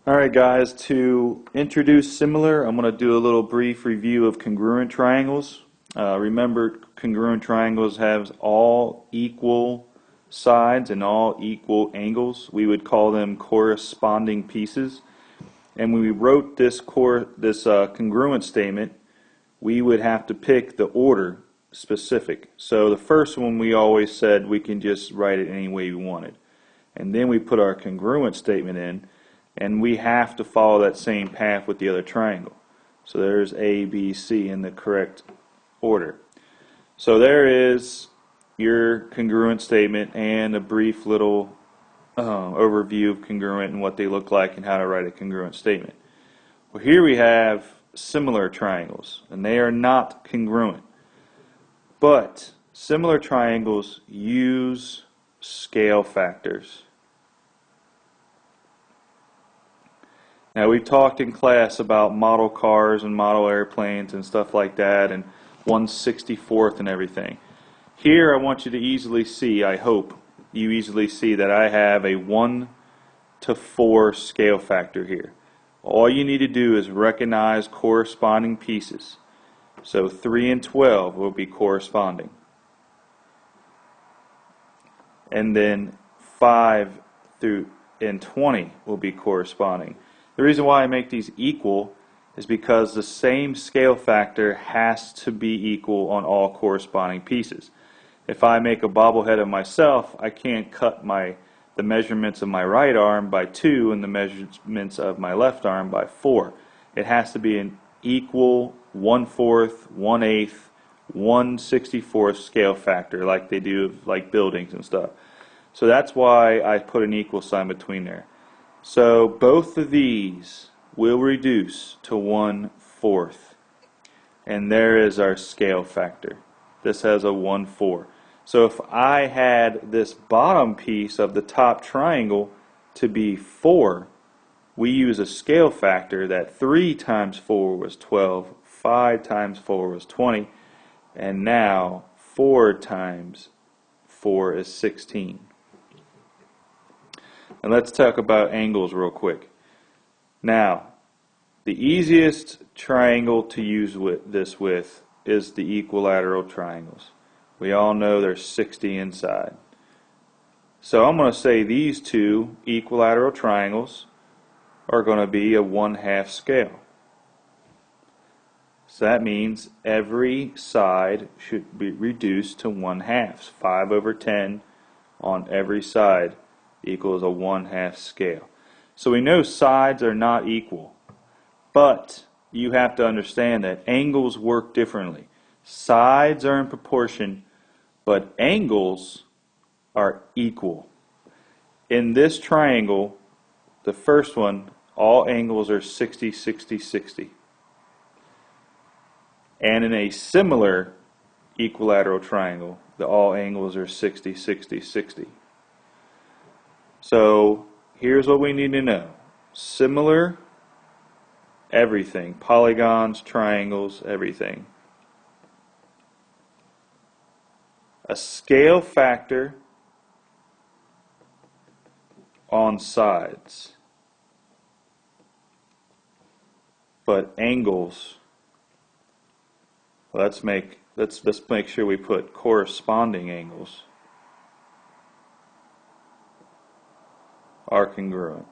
Alright guys, to introduce similar, I'm going to do a little brief review of congruent triangles. Remember, congruent triangles have all equal sides and all equal angles. We would call them corresponding pieces. And when we wrote this congruent statement, we would have to pick the order specific. So the first one we always said we can just write it any way we wanted. And then we put our congruent statement in, and we have to follow that same path with the other triangle. So there's A, B, C in the correct order. So there is your congruent statement and a brief little overview of congruent and what they look like and how to write a congruent statement. Well, here we have similar triangles, and they are not congruent. But similar triangles use scale factors. Now, we've talked in class about model cars and model airplanes and stuff like that, and 1/64th and everything. Here I want you to easily see, I hope you easily see, that I have a 1:4 scale factor here. All you need to do is recognize corresponding pieces. So 3 and 12 will be corresponding. And then 5 through and 20 will be corresponding. The reason why I make these equal is because the same scale factor has to be equal on all corresponding pieces. If I make a bobblehead of myself, I can't cut the measurements of my right arm by 2 and the measurements of my left arm by 4. It has to be an equal 1/4, 1/8, 1/64th scale factor like they do like buildings and stuff. So that's why I put an equal sign between there. So both of these will reduce to 1/4. And there is our scale factor. This has a 1/4. So if I had this bottom piece of the top triangle to be 4, we use a scale factor that 3 times 4 was 12, 5 times 4 was 20, and now 4 times 4 is 16. And let's talk about angles real quick. Now, the easiest triangle to use this with is the equilateral triangles. We all know there's 60 inside. So I'm going to say these two equilateral triangles are going to be a 1/2 scale. So that means every side should be reduced to 1/2. 5/10 on every side equals a 1/2 scale. So we know sides are not equal, but you have to understand that angles work differently. Sides are in proportion, but angles are equal. In this triangle, the first one, all angles are 60, 60, 60. And in a similar equilateral triangle, all angles are 60, 60, 60. So here's what we need to know. Similar, everything. Polygons, triangles, everything. A scale factor on sides, but angles, let's make sure we put corresponding angles are congruent.